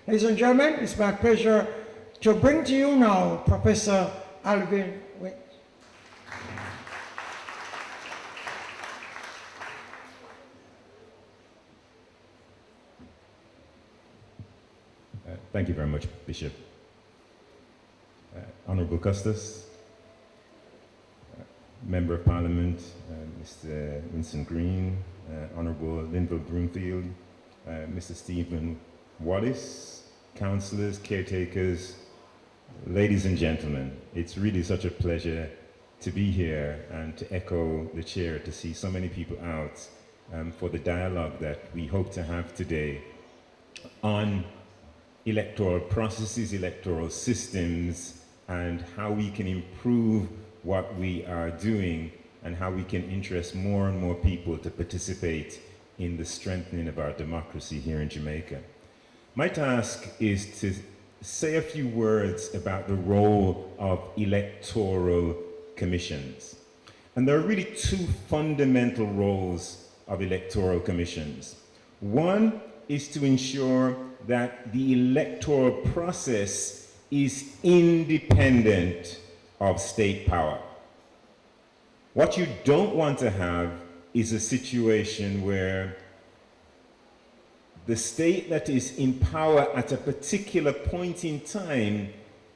Ladies and gentlemen, it's my pleasure to bring to you now Professor Alvin Wint. Thank you very much, Bishop. Honorable Custos, Member of Parliament, Mr. Winston Green, Honorable Linville Broomfield, Mr. Stephen Wallace, councillors, caretakers, ladies and gentlemen, it's really such a pleasure to be here and to echo the chair to see so many people out for the dialogue that we hope to have today on electoral processes, electoral systems, and how we can improve what we are doing and how we can interest more and more people to participate in the strengthening of our democracy here in Jamaica. My task is to say a few words about the role of electoral commissions. And there are really two fundamental roles of electoral commissions. One is to ensure that the electoral process is independent of state power. What you don't want to have is a situation where the state that is in power at a particular point in time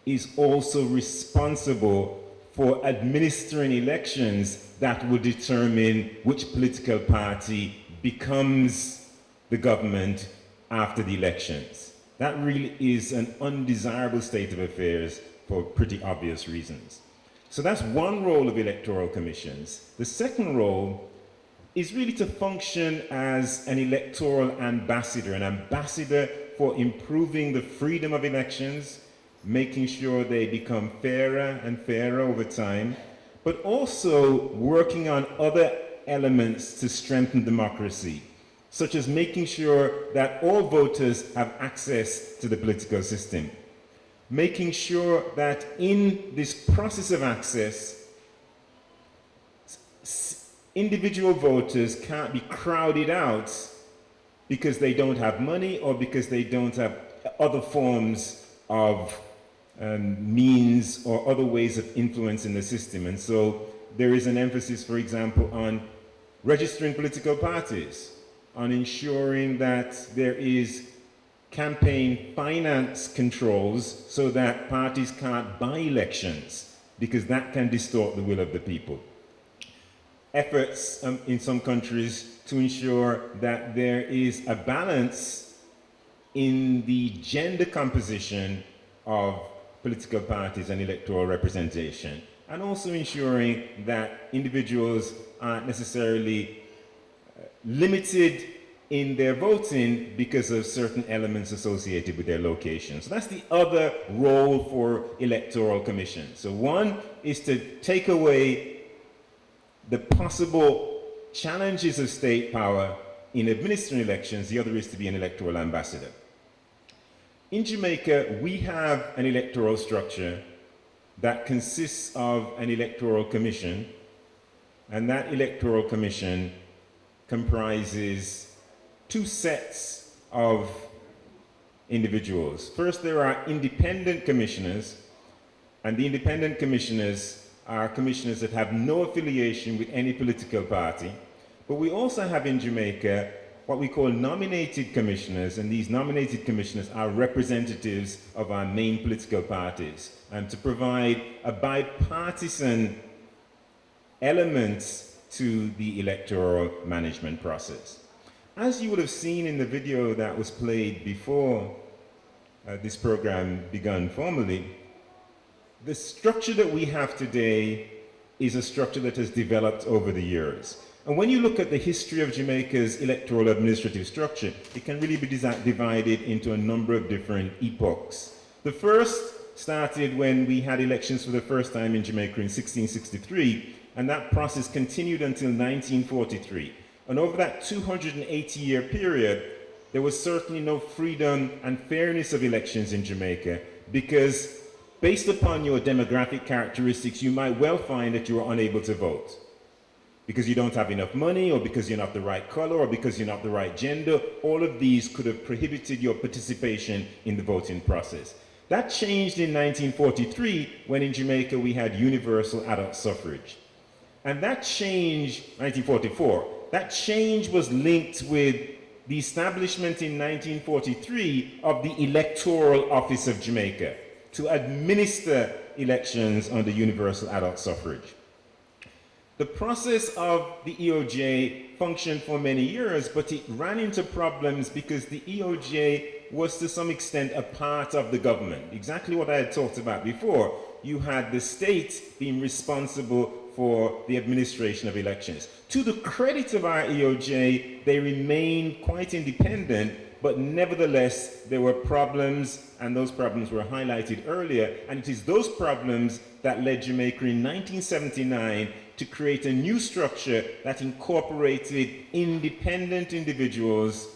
is also responsible for administering elections that will determine which political party becomes the government after the elections. That really is an undesirable state of affairs for pretty obvious reasons. So that's one role of electoral commissions. The second role is really to function as an electoral ambassador, an ambassador for improving the freedom of elections, making sure they become fairer and fairer over time, but also working on other elements to strengthen democracy, such as making sure that all voters have access to the political system, making sure that in this process of access, individual voters can't be crowded out because they don't have money or because they don't have other forms of means or other ways of influencing the system. And so there is an emphasis, for example, on registering political parties, on ensuring that there is campaign finance controls so that parties can't buy elections, because that can distort the will of the people. Efforts in some countries to ensure that there is a balance in the gender composition of political parties and electoral representation, and also ensuring that individuals aren't necessarily limited in their voting because of certain elements associated with their location. So that's the other role for electoral commissions. So one is to take away the possible challenges of state power in administering elections. The other is to be an electoral ambassador. In Jamaica, we have an electoral structure that consists of an electoral commission, and that electoral commission comprises two sets of individuals. First, there are independent commissioners, and the independent commissioners are commissioners that have no affiliation with any political party. But we also have in Jamaica what we call nominated commissioners, and these nominated commissioners are representatives of our main political parties, and to provide a bipartisan element to the electoral management process. As you would have seen in the video that was played before this program began formally, the structure that we have today is a structure that has developed over the years. And when you look at the history of Jamaica's electoral administrative structure, it can really be divided into a number of different epochs. The first started when we had elections for the first time in Jamaica in 1663, and that process continued until 1943. And over that 280-year period, there was certainly no freedom and fairness of elections in Jamaica, because based upon your demographic characteristics, you might well find that you are unable to vote. because you don't have enough money, or because you're not the right color, or because you're not the right gender. All of these could have prohibited your participation in the voting process. That changed in 1943, when in Jamaica we had universal adult suffrage. And that change, 1944, that change was linked with the establishment in 1943 of the Electoral Office of Jamaica to administer elections under universal adult suffrage. The process of the EOJ functioned for many years, but it ran into problems because the EOJ was to some extent a part of the government. Exactly what I had talked about before. You had the state being responsible for the administration of elections. To the credit of our EOJ, they remained quite independent, but nevertheless, there were problems, and those problems were highlighted earlier, and it is those problems that led Jamaica in 1979 to create a new structure that incorporated independent individuals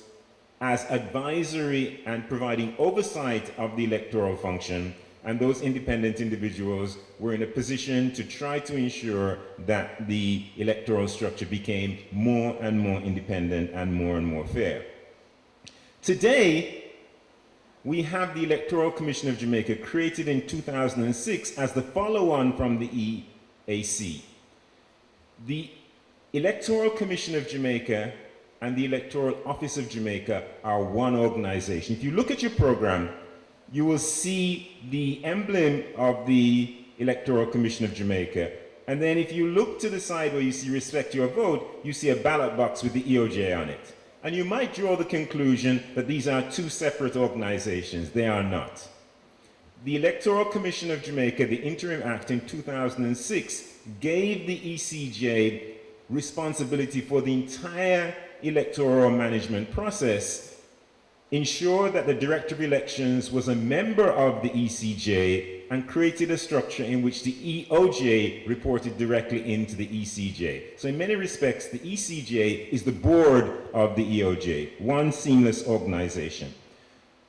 as advisory and providing oversight of the electoral function, and those independent individuals were in a position to try to ensure that the electoral structure became more and more independent and more fair. Today, we have the Electoral Commission of Jamaica, created in 2006 as the follow-on from the EAC. The Electoral Commission of Jamaica and the Electoral Office of Jamaica are one organization. If you look at your program, you will see the emblem of the Electoral Commission of Jamaica. And then if you look to the side where you see respect your vote, you see a ballot box with the EOJ on it. And you might draw the conclusion that these are two separate organizations. They are not. The Electoral Commission of Jamaica, the Interim Act in 2006, gave the ECJ responsibility for the entire electoral management process, ensured that the Director of Elections was a member of the ECJ, and created a structure in which the EOJ reported directly into the ECJ. So in many respects, the ECJ is the board of the EOJ, one seamless organization.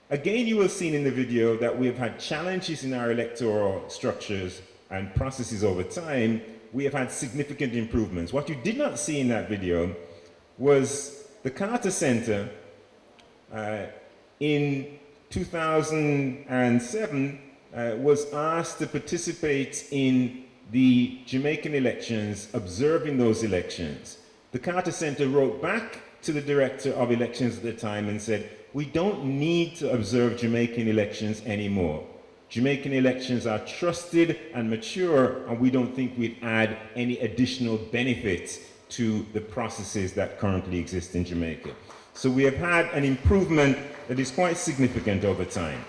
Again, you will have seen in the video that we have had challenges in our electoral structures and processes over time. We have had significant improvements. What you did not see in that video was the Carter Center in 2007 was asked to participate in the Jamaican elections, observing those elections. The Carter Center wrote back to the Director of Elections at the time and said, we don't need to observe Jamaican elections anymore. Jamaican elections are trusted and mature, and we don't think we'd add any additional benefits to the processes that currently exist in Jamaica. So we have had an improvement that is quite significant over time.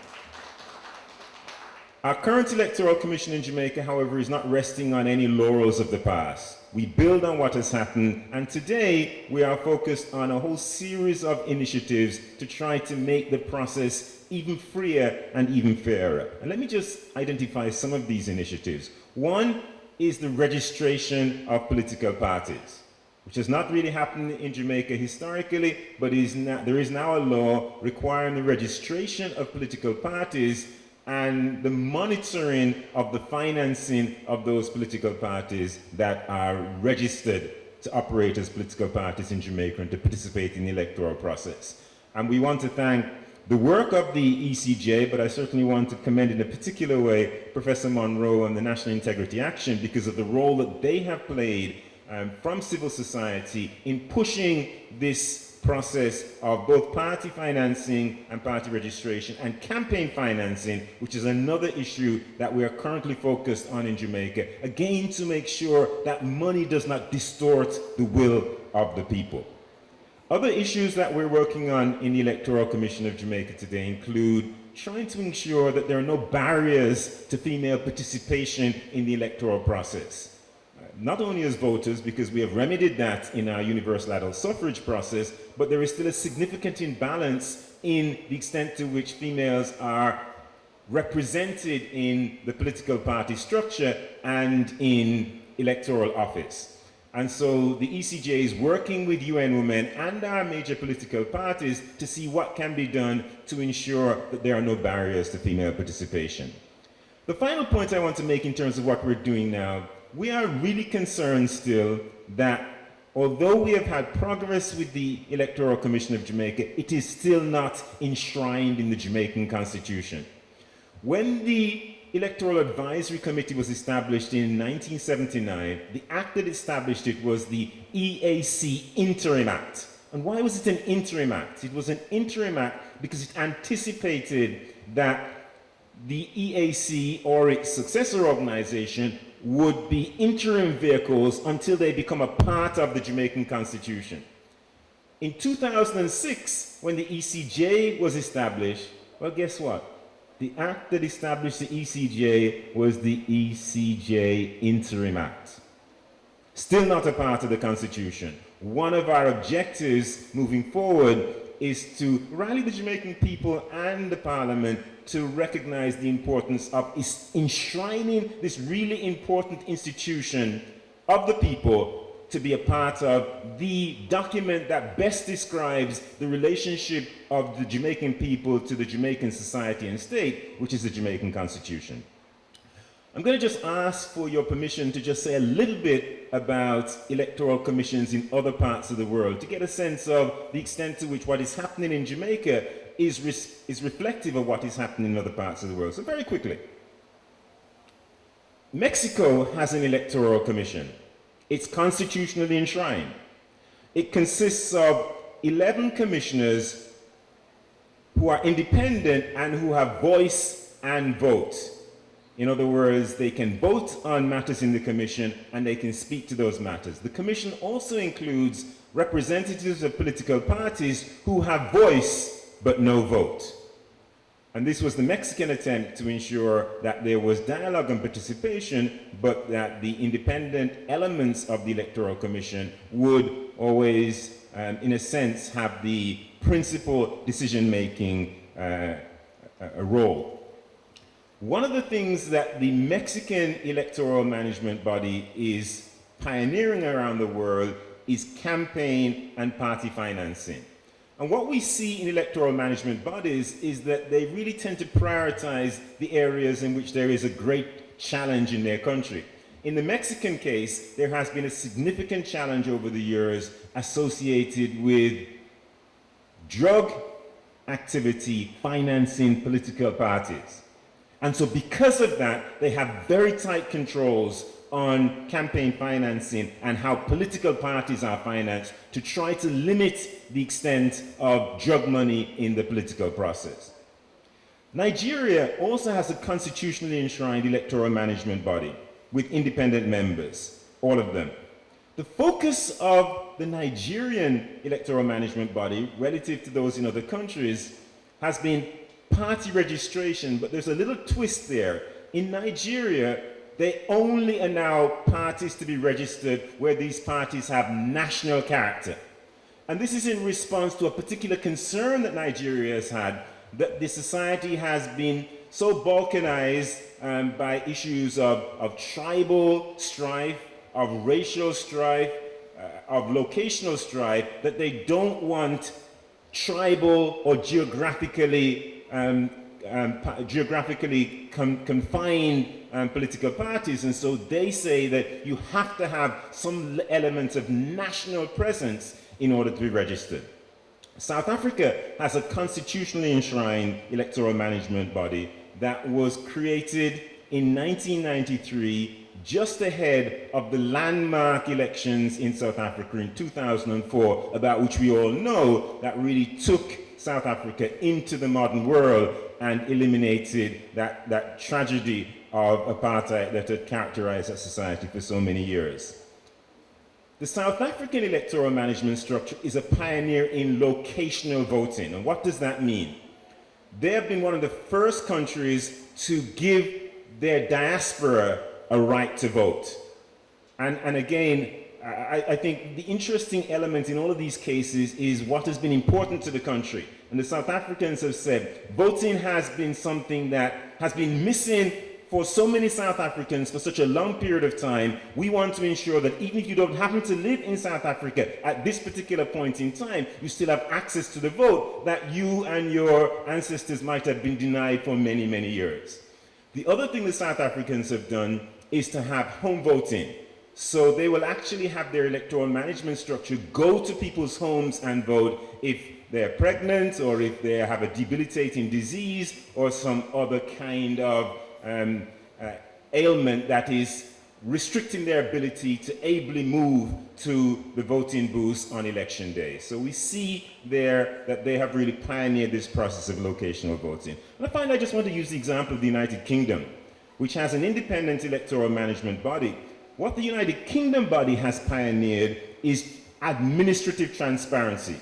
Our current Electoral Commission in Jamaica, however, is not resting on any laurels of the past. We build on what has happened, and today we are focused on a whole series of initiatives to try to make the process even freer and even fairer. And let me just identify some of these initiatives. One is the registration of political parties, which has not really happened in Jamaica historically, but there is now a law requiring the registration of political parties and the monitoring of the financing of those political parties that are registered to operate as political parties in Jamaica and to participate in the electoral process. And we want to thank the work of the ECJ, but I certainly want to commend in a particular way Professor Monroe and the National Integrity Action, because of the role that they have played from civil society in pushing this process of both party financing and party registration and campaign financing, which is another issue that we are currently focused on in Jamaica, again to make sure that money does not distort the will of the people. Other issues that we're working on in the Electoral Commission of Jamaica today include trying to ensure that there are no barriers to female participation in the electoral process. Not only as voters, because we have remedied that in our universal adult suffrage process, but there is still a significant imbalance in the extent to which females are represented in the political party structure and in electoral office. And so the ECJ is working with UN Women and our major political parties to see what can be done to ensure that there are no barriers to female participation. The final point I want to make in terms of what we're doing now, we are really concerned still that Although we have had progress with the Electoral Commission of Jamaica, it is still not enshrined in the Jamaican Constitution. When the Electoral Advisory Committee was established in 1979, the act that established it was the EAC Interim Act. And why was it an interim act? It was an interim act because it anticipated that the EAC or its successor organization would be interim vehicles until they become a part of the Jamaican Constitution. In 2006, when the ECJ was established, well, guess what? The act that established the ECJ was the ECJ Interim Act. Still not a part of the Constitution. One of our objectives moving forward is to rally the Jamaican people and the Parliament to recognize the importance of enshrining this really important institution of the people to be a part of the document that best describes the relationship of the Jamaican people to the Jamaican society and state, which is the Jamaican Constitution. I'm going to just ask for your permission to just say a little bit about electoral commissions in other parts of the world to get a sense of the extent to which what is happening in Jamaica is reflective of what is happening in other parts of the world. So very quickly, Mexico has an electoral commission. It's constitutionally enshrined. It consists of 11 commissioners who are independent and who have voice and vote. In other words, they can vote on matters in the commission and they can speak to those matters. The commission also includes representatives of political parties who have voice but no vote. And this was the Mexican attempt to ensure that there was dialogue and participation, but that the independent elements of the Electoral Commission would always, in a sense, have the principal decision-making role. One of the things that the Mexican electoral management body is pioneering around the world is campaign and party financing. And what we see in electoral management bodies is that they really tend to prioritize the areas in which there is a great challenge in their country. In the Mexican case, there has been a significant challenge over the years associated with drug activity financing political parties. And so because of that, they have very tight controls on campaign financing and how political parties are financed to try to limit the extent of drug money in the political process. Nigeria also has a constitutionally enshrined electoral management body with independent members, all of them. The focus of the Nigerian electoral management body relative to those in other countries has been party registration, but there's a little twist there. In Nigeria, they only allow parties to be registered where these parties have national character. And this is in response to a particular concern that Nigeria has had, that the society has been so balkanized by issues of tribal strife, of racial strife, of locational strife, that they don't want tribal or geographically confined political parties, and so they say that you have to have some element of national presence in order to be registered. South Africa has a constitutionally enshrined electoral management body that was created in 1993, just ahead of the landmark elections in South Africa in 2004, about which we all know that really took South Africa into the modern world and eliminated that tragedy of apartheid that had characterized that society for so many years. The South African electoral management structure is a pioneer in locational voting. And what does that mean? They have been one of the first countries to give their diaspora a right to vote. And again, I think the interesting element in all of these cases is what has been important to the country. And the South Africans have said voting has been something that has been missing for so many South Africans for such a long period of time. We want to ensure that even if you don't happen to live in South Africa at this particular point in time, you still have access to the vote that you and your ancestors might have been denied for many, many years. The other thing the South Africans have done is to have home voting. So they will actually have their electoral management structure go to people's homes and vote if they're pregnant or if they have a debilitating disease or some other kind of ailment that is restricting their ability to ably move to the voting booths on election day. So we see there that they have really pioneered this process of locational voting. And I just want to use the example of the United Kingdom, which has an independent electoral management body. What the United Kingdom body has pioneered is administrative transparency.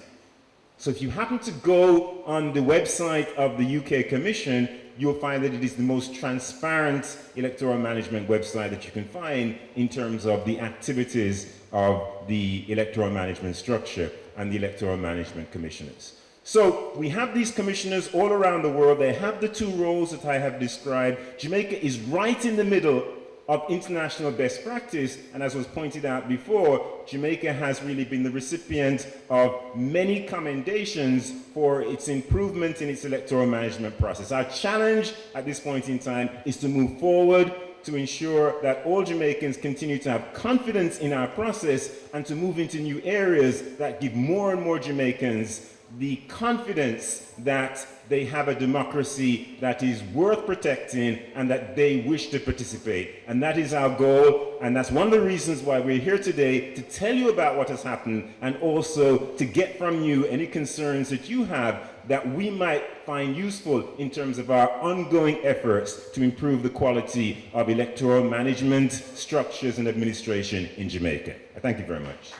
So if you happen to go on the website of the UK Commission, you'll find that it is the most transparent electoral management website that you can find in terms of the activities of the electoral management structure and the electoral management commissioners. So we have these commissioners all around the world. They have the two roles that I have described. Jamaica is right in the middle of international best practice, and as was pointed out before, Jamaica has really been the recipient of many commendations for its improvement in its electoral management process. Our challenge at this point in time is to move forward to ensure that all Jamaicans continue to have confidence in our process and to move into new areas that give more and more Jamaicans the confidence that they have a democracy that is worth protecting and that they wish to participate. And that is our goal, and that's one of the reasons why we're here today, to tell you about what has happened and also to get from you any concerns that you have that we might find useful in terms of our ongoing efforts to improve the quality of electoral management, structures and administration in Jamaica. I thank you very much.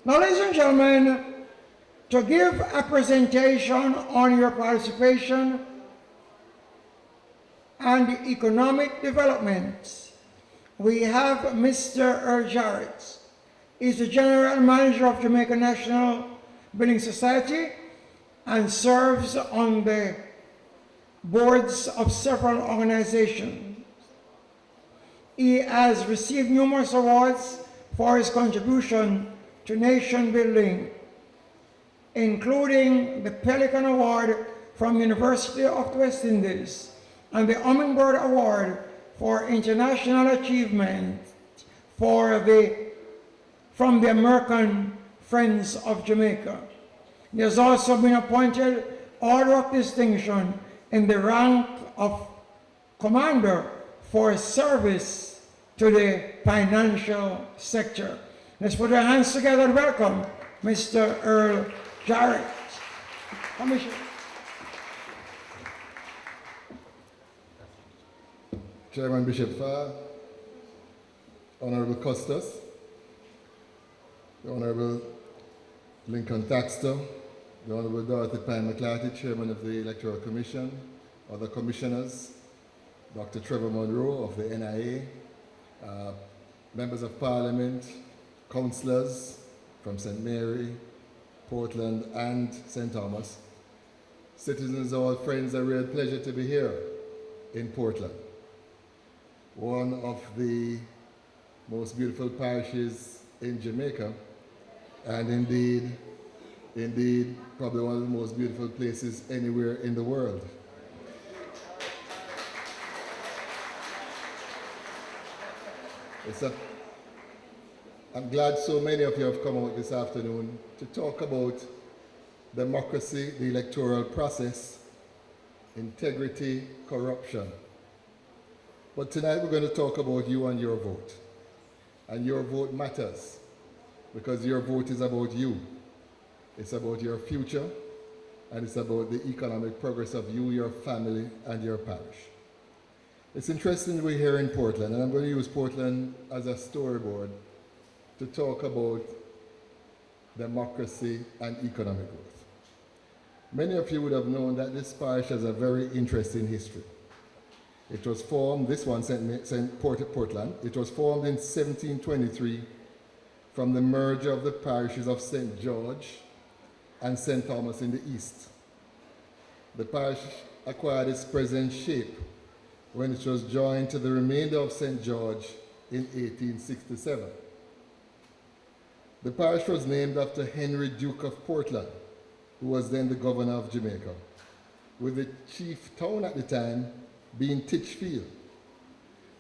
Now, ladies and gentlemen, to give a presentation on your participation and economic development, we have Mr. Earl Jarrett. He's the General Manager of Jamaica National Building Society and serves on the boards of several organizations. He has received numerous awards for his contribution to nation building, including the Pelican Award from University of the West Indies and the Hummingbird Award for International Achievement from the American Friends of Jamaica. He has also been appointed Order of Distinction in the rank of Commander for service to the financial sector. Let's put our hands together and welcome Mr. Earl Jarrett. Commissioner. Chairman Bishop Farr, Honorable Custos, the Honorable Lincoln Thaxter, the Honorable Dorothy Pine McClarty, Chairman of the Electoral Commission, other commissioners, Dr. Trevor Monroe of the NIA, members of Parliament, councillors from St. Mary, Portland and St. Thomas, citizens, all friends, a real pleasure to be here in Portland, one of the most beautiful parishes in Jamaica, and indeed, probably one of the most beautiful places anywhere in the world. I'm glad so many of you have come out this afternoon to talk about democracy, the electoral process, integrity, corruption. But tonight we're going to talk about you and your vote. And your vote matters because your vote is about you. It's about your future, and it's about the economic progress of you, your family, and your parish. It's interesting we're here in Portland, and I'm going to use Portland as a storyboard to talk about democracy and economic growth. Many of you would have known that this parish has a very interesting history. It was formed, this one, Portland, it was formed in 1723 from the merger of the parishes of St. George and St. Thomas in the east. The parish acquired its present shape when it was joined to the remainder of St. George in 1867. The parish was named after Henry, Duke of Portland, who was then the governor of Jamaica, with the chief town at the time being Titchfield,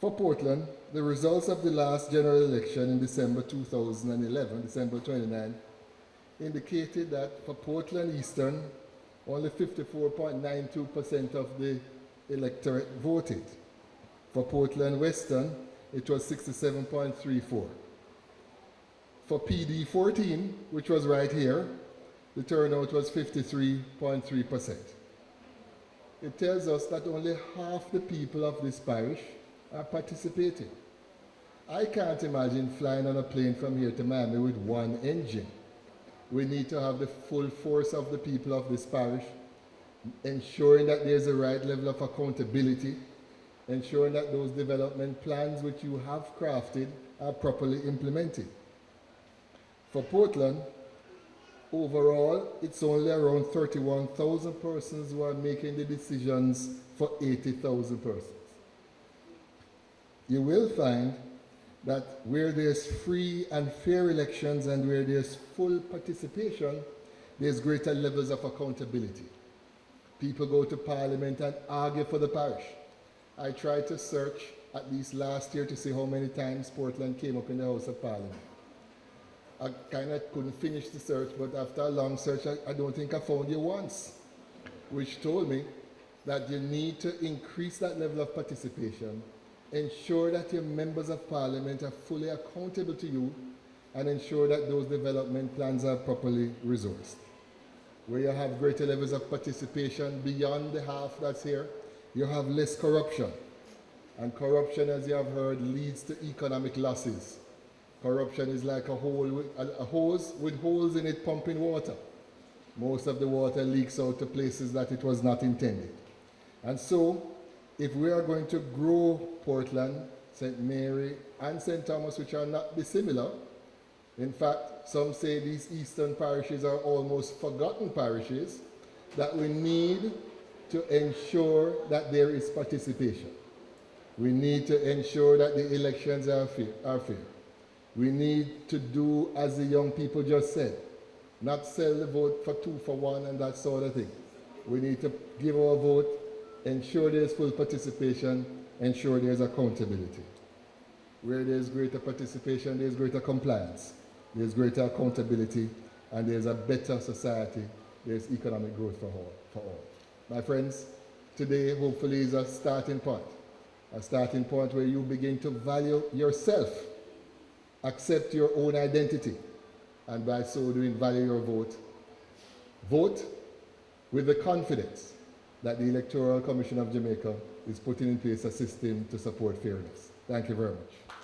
For Portland, the results of the last general election in December 2011, December 29, indicated that for Portland Eastern, only 54.92% of the electorate voted. For Portland Western, it was 67.34. For PD 14, which was right here, the turnout was 53.3%. It tells us that only half the people of this parish are participating. I can't imagine flying on a plane from here to Miami with one engine. We need to have the full force of the people of this parish, ensuring that there's a right level of accountability, ensuring that those development plans which you have crafted are properly implemented. For Portland, overall, it's only around 31,000 persons who are making the decisions for 80,000 persons. You will find that where there's free and fair elections and where there's full participation, there's greater levels of accountability. People go to Parliament and argue for the parish. I tried to search at least last year to see how many times Portland came up in the House of Parliament. I kind of couldn't finish the search, but after a long search, I don't think I found you once, which told me that you need to increase that level of participation, ensure that your members of Parliament are fully accountable to you, and ensure that those development plans are properly resourced. Where you have greater levels of participation beyond the half that's here, you have less corruption. And corruption, as you have heard, leads to economic losses. Corruption is like a hose with holes in it pumping water. Most of the water leaks out to places that it was not intended. And so, if we are going to grow Portland, St. Mary, and St. Thomas, which are not dissimilar, in fact, some say these eastern parishes are almost forgotten parishes, that we need to ensure that there is participation. We need to ensure that the elections are fair. We need to do as the young people just said, not sell the vote for 2 for 1 and that sort of thing. We need to give our vote, ensure there's full participation, ensure there's accountability. Where there's greater participation, there's greater compliance, there's greater accountability, and there's a better society, there's economic growth for all. My friends, today hopefully is a starting point where you begin to value yourself, accept your own identity, and by so doing value your vote. Vote with the confidence that the Electoral Commission of Jamaica is putting in place a system to support fairness. Thank you very much.